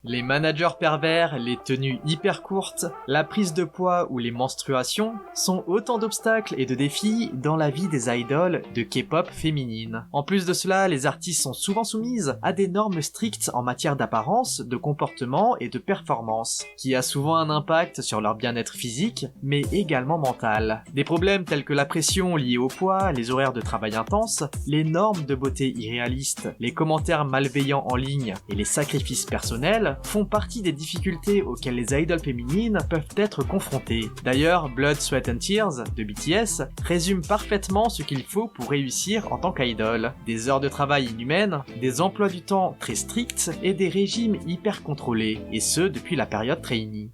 Les managers pervers, les tenues hyper courtes, la prise de poids ou les menstruations sont autant d'obstacles et de défis dans la vie des idoles de K-pop féminines. En plus de cela, les artistes sont souvent soumises à des normes strictes en matière d'apparence, de comportement et de performance, qui a souvent un impact sur leur bien-être physique, mais également mental. Des problèmes tels que la pression liée au poids, les horaires de travail intenses, les normes de beauté irréalistes, les commentaires malveillants en ligne et les sacrifices personnels font partie des difficultés auxquelles les idoles féminines peuvent être confrontées. D'ailleurs, Blood, Sweat and Tears de BTS résume parfaitement ce qu'il faut pour réussir en tant qu'idole. Des heures de travail inhumaines, des emplois du temps très stricts et des régimes hyper contrôlés, et ce depuis la période trainee.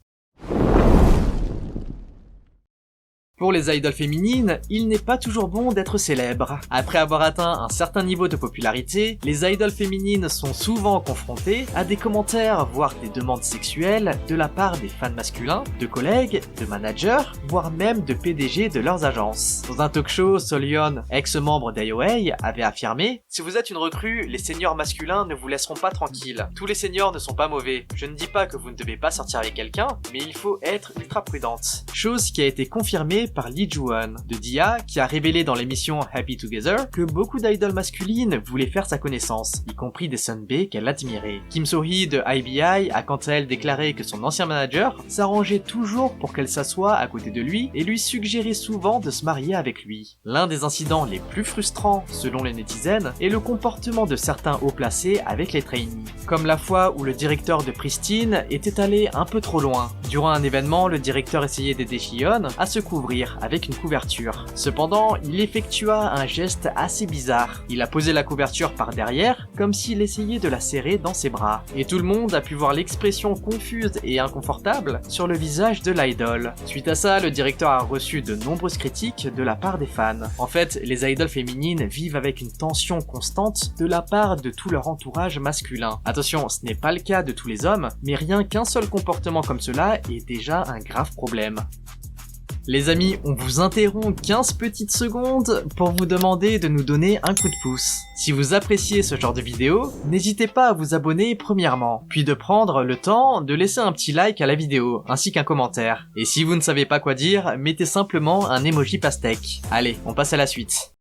Pour les idoles féminines, il n'est pas toujours bon d'être célèbre. Après avoir atteint un certain niveau de popularité, les idoles féminines sont souvent confrontées à des commentaires, voire des demandes sexuelles de la part des fans masculins, de collègues, de managers, voire même de PDG de leurs agences. Dans un talk show, Solyeon, ex-membre d'AOA, avait affirmé « Si vous êtes une recrue, les seniors masculins ne vous laisseront pas tranquille. Tous les seniors ne sont pas mauvais. Je ne dis pas que vous ne devez pas sortir avec quelqu'un, mais il faut être ultra prudente. » Chose qui a été confirmée par Lee Joo-won de Dia, qui a révélé dans l'émission Happy Together que beaucoup d'idoles masculines voulaient faire sa connaissance, y compris des Sunbae qu'elle admirait. Kim So-hee de IBI a quant à elle déclaré que son ancien manager s'arrangeait toujours pour qu'elle s'assoie à côté de lui et lui suggérait souvent de se marier avec lui. L'un des incidents les plus frustrants, selon les netizens, est le comportement de certains hauts placés avec les trainees, comme la fois où le directeur de Pristine était allé un peu trop loin. Durant un événement, le directeur essayait d'aider Shion à se couvrir avec une couverture. Cependant, il effectua un geste assez bizarre. Il a posé la couverture par derrière, comme s'il essayait de la serrer dans ses bras. Et tout le monde a pu voir l'expression confuse et inconfortable sur le visage de l'idole. Suite à ça, le directeur a reçu de nombreuses critiques de la part des fans. En fait, les idoles féminines vivent avec une tension constante de la part de tout leur entourage masculin. Attention, ce n'est pas le cas de tous les hommes, mais rien qu'un seul comportement comme cela est déjà un grave problème. Les amis, on vous interrompt 15 petites secondes pour vous demander de nous donner un coup de pouce. Si vous appréciez ce genre de vidéo, n'hésitez pas à vous abonner premièrement, puis de prendre le temps de laisser un petit like à la vidéo, ainsi qu'un commentaire. Et si vous ne savez pas quoi dire, mettez simplement un emoji pastèque. Allez, on passe à la suite.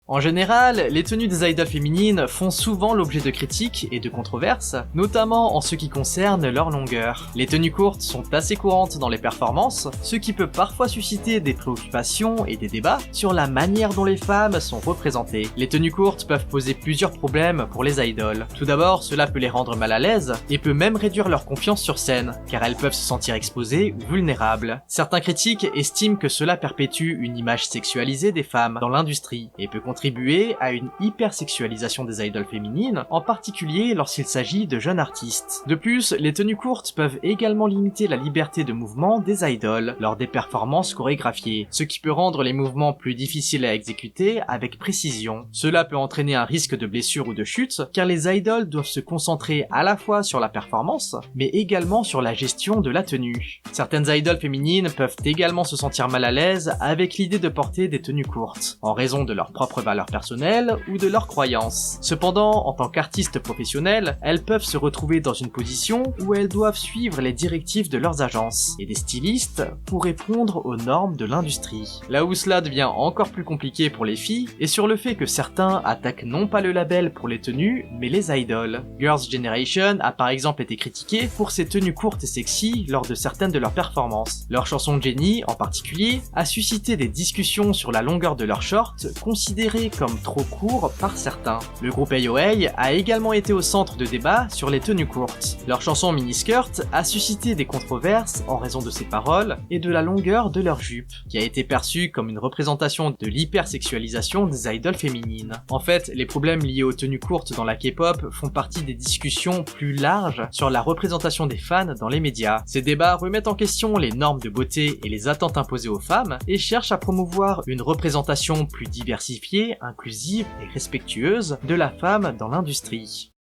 En général, les tenues des idoles féminines font souvent l'objet de critiques et de controverses, notamment en ce qui concerne leur longueur. Les tenues courtes sont assez courantes dans les performances, ce qui peut parfois susciter des préoccupations et des débats sur la manière dont les femmes sont représentées. Les tenues courtes peuvent poser plusieurs problèmes pour les idoles. Tout d'abord, cela peut les rendre mal à l'aise et peut même réduire leur confiance sur scène, car elles peuvent se sentir exposées ou vulnérables. Certains critiques estiment que cela perpétue une image sexualisée des femmes dans l'industrie et peut contribuer à une hypersexualisation des idoles féminines, en particulier lorsqu'il s'agit de jeunes artistes. De plus, les tenues courtes peuvent également limiter la liberté de mouvement des idoles lors des performances chorégraphiées, ce qui peut rendre les mouvements plus difficiles à exécuter avec précision. Cela peut entraîner un risque de blessure ou de chute, car les idoles doivent se concentrer à la fois sur la performance, mais également sur la gestion de la tenue. Certaines idoles féminines peuvent également se sentir mal à l'aise avec l'idée de porter des tenues courtes, en raison de leur propre valeurs personnelles ou de leurs croyances. Cependant, en tant qu'artistes professionnels, elles peuvent se retrouver dans une position où elles doivent suivre les directives de leurs agences et des stylistes pour répondre aux normes de l'industrie. Là où cela devient encore plus compliqué pour les filles est sur le fait que certains attaquent non pas le label pour les tenues, mais les idoles. Girls' Generation a par exemple été critiqué pour ses tenues courtes et sexy lors de certaines de leurs performances. Leur chanson Jennie, en particulier, a suscité des discussions sur la longueur de leurs shorts, considérés comme trop court par certains. Le groupe AOA a également été au centre de débats sur les tenues courtes. Leur chanson Miniskirt a suscité des controverses en raison de ses paroles et de la longueur de leur jupe, qui a été perçue comme une représentation de l'hypersexualisation des idoles féminines. En fait, les problèmes liés aux tenues courtes dans la K-pop font partie des discussions plus larges sur la représentation des fans dans les médias. Ces débats remettent en question les normes de beauté et les attentes imposées aux femmes et cherchent à promouvoir une représentation plus diversifiée, inclusive et respectueuse de la femme dans l'industrie.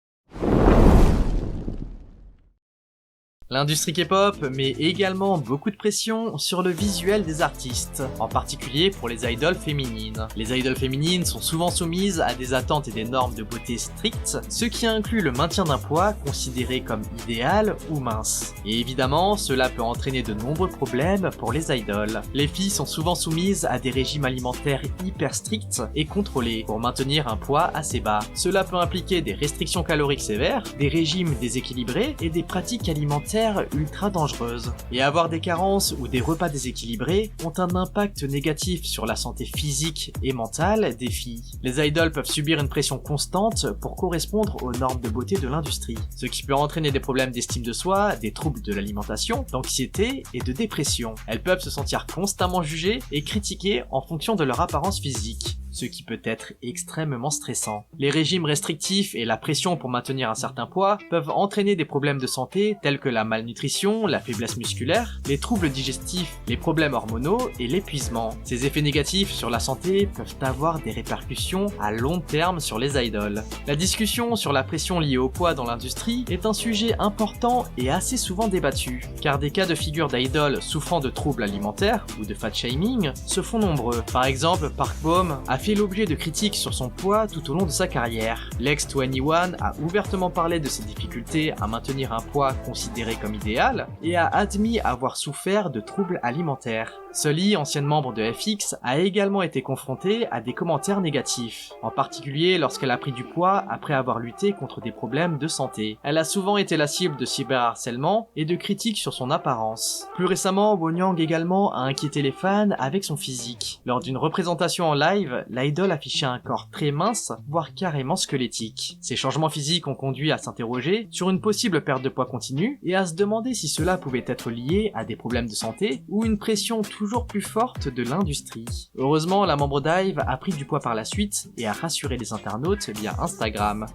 L'industrie K-pop met également beaucoup de pression sur le visuel des artistes, en particulier pour les idoles féminines. Les idoles féminines sont souvent soumises à des attentes et des normes de beauté strictes, ce qui inclut le maintien d'un poids considéré comme idéal ou mince. Et évidemment, cela peut entraîner de nombreux problèmes pour les idoles. Les filles sont souvent soumises à des régimes alimentaires hyper stricts et contrôlés pour maintenir un poids assez bas. Cela peut impliquer des restrictions caloriques sévères, des régimes déséquilibrés et des pratiques alimentaires ultra dangereuses. Et avoir des carences ou des repas déséquilibrés ont un impact négatif sur la santé physique et mentale des filles. Les idoles peuvent subir une pression constante pour correspondre aux normes de beauté de l'industrie, ce qui peut entraîner des problèmes d'estime de soi, des troubles de l'alimentation, d'anxiété et de dépression. Elles peuvent se sentir constamment jugées et critiquées en fonction de leur apparence physique, ce qui peut être extrêmement stressant. Les régimes restrictifs et la pression pour maintenir un certain poids peuvent entraîner des problèmes de santé tels que la malnutrition, la faiblesse musculaire, les troubles digestifs, les problèmes hormonaux et l'épuisement. Ces effets négatifs sur la santé peuvent avoir des répercussions à long terme sur les idoles. La discussion sur la pression liée au poids dans l'industrie est un sujet important et assez souvent débattu, car des cas de figure d'idoles souffrant de troubles alimentaires ou de fat shaming se font nombreux. Par exemple, Park Bom a fait l'objet de critiques sur son poids tout au long de sa carrière. L'ex-21 a ouvertement parlé de ses difficultés à maintenir un poids considéré comme idéal et a admis avoir souffert de troubles alimentaires. Sully, ancienne membre de FX, a également été confrontée à des commentaires négatifs, en particulier lorsqu'elle a pris du poids après avoir lutté contre des problèmes de santé. Elle a souvent été la cible de cyberharcèlement et de critiques sur son apparence. Plus récemment, Wonyang également a inquiété les fans avec son physique. Lors d'une représentation en live, l'idole affichait un corps très mince, voire carrément squelettique. Ces changements physiques ont conduit à s'interroger sur une possible perte de poids continue et à se demander si cela pouvait être lié à des problèmes de santé ou une pression toujours plus forte de l'industrie. Heureusement, la membre d'IVE a pris du poids par la suite et a rassuré les internautes via Instagram.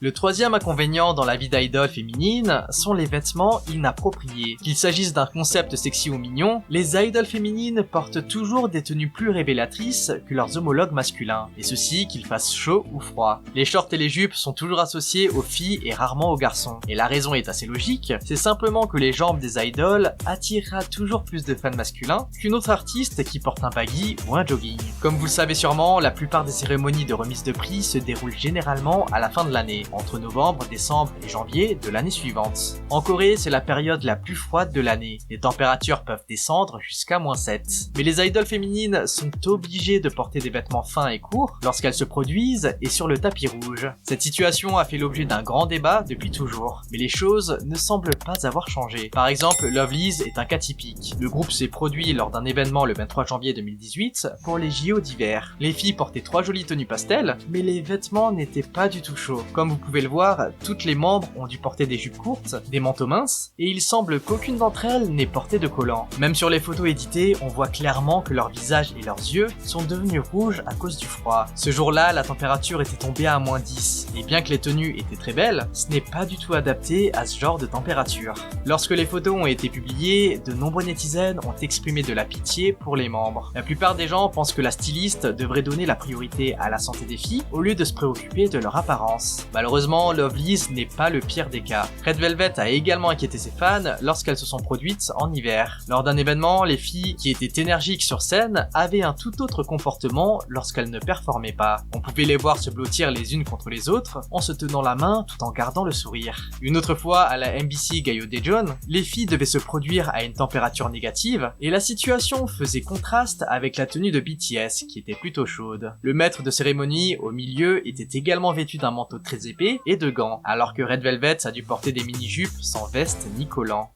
Le troisième inconvénient dans la vie d'idole féminine sont les vêtements inappropriés. Qu'il s'agisse d'un concept sexy ou mignon, les idoles féminines portent toujours des tenues plus révélatrices que leurs homologues masculins, et ceci qu'il fasse chaud ou froid. Les shorts et les jupes sont toujours associés aux filles et rarement aux garçons, et la raison est assez logique, c'est simplement que les jambes des idoles attirera toujours plus de fans masculins qu'une autre artiste qui porte un baggy ou un jogging. Comme vous le savez sûrement, la plupart des cérémonies de remise de prix se déroulent généralement à la fin de l'année, entre novembre, décembre et janvier de l'année suivante. En Corée, c'est la période la plus froide de l'année. Les températures peuvent descendre jusqu'à -7. Mais les idoles féminines sont obligées de porter des vêtements fins et courts lorsqu'elles se produisent et sur le tapis rouge. Cette situation a fait l'objet d'un grand débat depuis toujours, mais les choses ne semblent pas avoir changé. Par exemple, Lovelyz est un cas typique. Le groupe s'est produit lors d'un événement le 23 janvier 2018 pour les JO d'hiver. Les filles portaient 3 jolies tenues pastel, mais les vêtements n'étaient pas du tout chauds. Comme vous pouvez le voir, toutes les membres ont dû porter des jupes courtes, des manteaux minces, et il semble qu'aucune d'entre elles n'ait porté de collant. Même sur les photos éditées, on voit clairement que leur visage et leurs yeux sont devenus rouges à cause du froid. Ce jour-là, la température était tombée à -10, et bien que les tenues étaient très belles, ce n'est pas du tout adapté à ce genre de température. Lorsque les photos ont été publiées, de nombreux netizens ont exprimé de la pitié pour les membres. La plupart des gens pensent que la styliste devrait donner la priorité à la santé des filles au lieu de se préoccuper de leur apparence. Malheureusement, Lovelyz n'est pas le pire des cas. Red Velvet a également inquiété ses fans lorsqu'elles se sont produites en hiver. Lors d'un événement, les filles qui étaient énergiques sur scène avaient un tout autre comportement lorsqu'elles ne performaient pas. On pouvait les voir se blottir les unes contre les autres en se tenant la main tout en gardant le sourire. Une autre fois, à la MBC Gayo Daejeon, les filles devaient se produire à une température négative et la situation faisait contraste avec la tenue de BTS qui était plutôt chaude. Le maître de cérémonie au milieu était également vêtu d'un manteau très épais et de gants, alors que Red Velvet a dû porter des mini-jupes sans veste ni collant.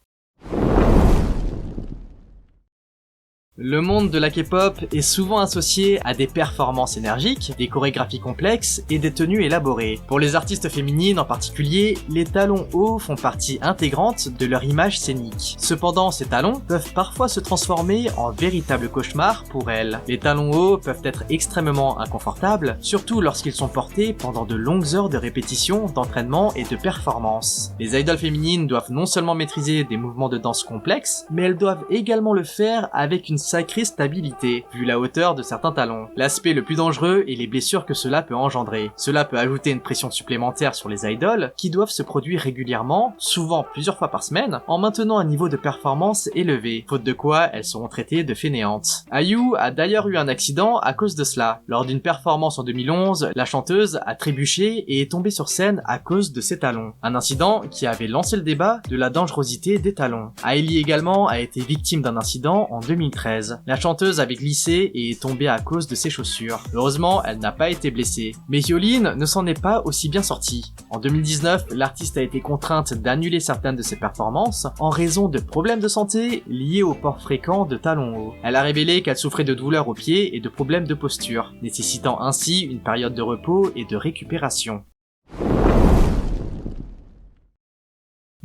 Le monde de la K-pop est souvent associé à des performances énergiques, des chorégraphies complexes et des tenues élaborées. Pour les artistes féminines en particulier, les talons hauts font partie intégrante de leur image scénique. Cependant, ces talons peuvent parfois se transformer en véritables cauchemars pour elles. Les talons hauts peuvent être extrêmement inconfortables, surtout lorsqu'ils sont portés pendant de longues heures de répétition, d'entraînement et de performance. Les idoles féminines doivent non seulement maîtriser des mouvements de danse complexes, mais elles doivent également le faire avec une sacrée stabilité, vu la hauteur de certains talons. L'aspect le plus dangereux est les blessures que cela peut engendrer. Cela peut ajouter une pression supplémentaire sur les idoles, qui doivent se produire régulièrement, souvent plusieurs fois par semaine, en maintenant un niveau de performance élevé, faute de quoi elles seront traitées de fainéantes. IU a d'ailleurs eu un accident à cause de cela. Lors d'une performance en 2011, la chanteuse a trébuché et est tombée sur scène à cause de ses talons. Un incident qui avait lancé le débat de la dangerosité des talons. Hailey également a été victime d'un incident en 2013. La chanteuse avait glissé et est tombée à cause de ses chaussures. Heureusement, elle n'a pas été blessée. Mais Hyolyn ne s'en est pas aussi bien sortie. En 2019, l'artiste a été contrainte d'annuler certaines de ses performances en raison de problèmes de santé liés au port fréquent de talons hauts. Elle a révélé qu'elle souffrait de douleurs aux pieds et de problèmes de posture, nécessitant ainsi une période de repos et de récupération.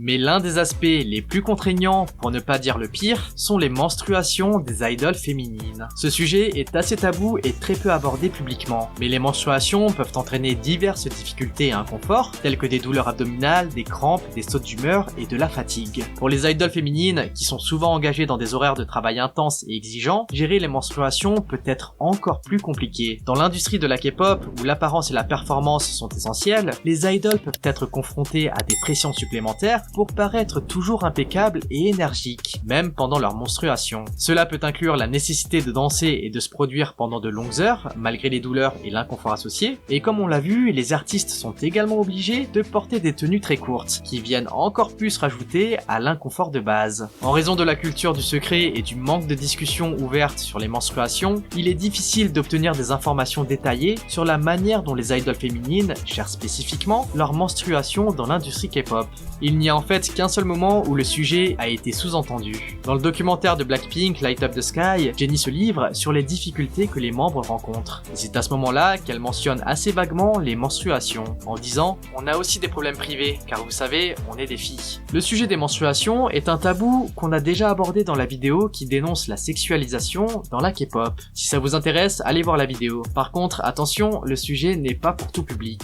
Mais l'un des aspects les plus contraignants, pour ne pas dire le pire, sont les menstruations des idoles féminines. Ce sujet est assez tabou et très peu abordé publiquement, mais les menstruations peuvent entraîner diverses difficultés et inconforts, tels que des douleurs abdominales, des crampes, des sautes d'humeur et de la fatigue. Pour les idoles féminines, qui sont souvent engagées dans des horaires de travail intenses et exigeants, gérer les menstruations peut être encore plus compliqué. Dans l'industrie de la K-pop, où l'apparence et la performance sont essentielles, les idoles peuvent être confrontées à des pressions supplémentaires pour paraître toujours impeccables et énergiques, même pendant leur menstruation. Cela peut inclure la nécessité de danser et de se produire pendant de longues heures, malgré les douleurs et l'inconfort associés, et comme on l'a vu, les artistes sont également obligés de porter des tenues très courtes, qui viennent encore plus rajouter à l'inconfort de base. En raison de la culture du secret et du manque de discussion ouverte sur les menstruations, il est difficile d'obtenir des informations détaillées sur la manière dont les idoles féminines gèrent spécifiquement leur menstruation dans l'industrie K-pop. Il n'y a en fait qu'un seul moment où le sujet a été sous-entendu. Dans le documentaire de Blackpink, Light Up the Sky, Jennie se livre sur les difficultés que les membres rencontrent. Et c'est à ce moment-là qu'elle mentionne assez vaguement les menstruations, en disant « On a aussi des problèmes privés, car vous savez, on est des filles ». Le sujet des menstruations est un tabou qu'on a déjà abordé dans la vidéo qui dénonce la sexualisation dans la K-pop. Si ça vous intéresse, allez voir la vidéo. Par contre, attention, le sujet n'est pas pour tout public.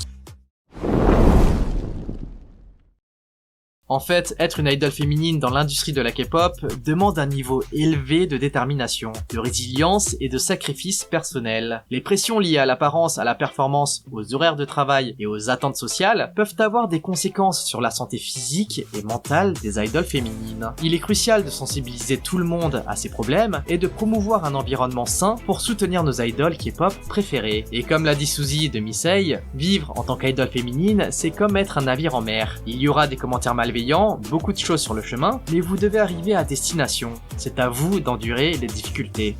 En fait, être une idole féminine dans l'industrie de la K-pop demande un niveau élevé de détermination, de résilience et de sacrifice personnel. Les pressions liées à l'apparence, à la performance, aux horaires de travail et aux attentes sociales peuvent avoir des conséquences sur la santé physique et mentale des idoles féminines. Il est crucial de sensibiliser tout le monde à ces problèmes et de promouvoir un environnement sain pour soutenir nos idoles K-pop préférées. Et comme l'a dit Suzy de Missei, vivre en tant qu'idole féminine, c'est comme être un navire en mer. Il y aura des commentaires malveillants, beaucoup de choses sur le chemin, mais vous devez arriver à destination. C'est à vous d'endurer les difficultés.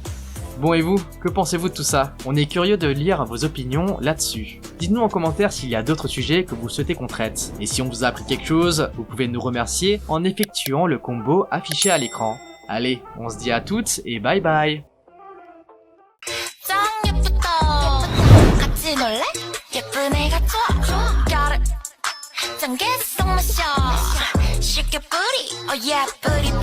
Bon et vous, que pensez-vous de tout ça? On est curieux de lire vos opinions là-dessus. Dites-nous en commentaire s'il y a d'autres sujets que vous souhaitez qu'on traite. Et si on vous a appris quelque chose, vous pouvez nous remercier en effectuant le combo affiché à l'écran. Allez, on se dit à toutes et bye bye! 쉽게 뿌리, oh yeah, 뿌리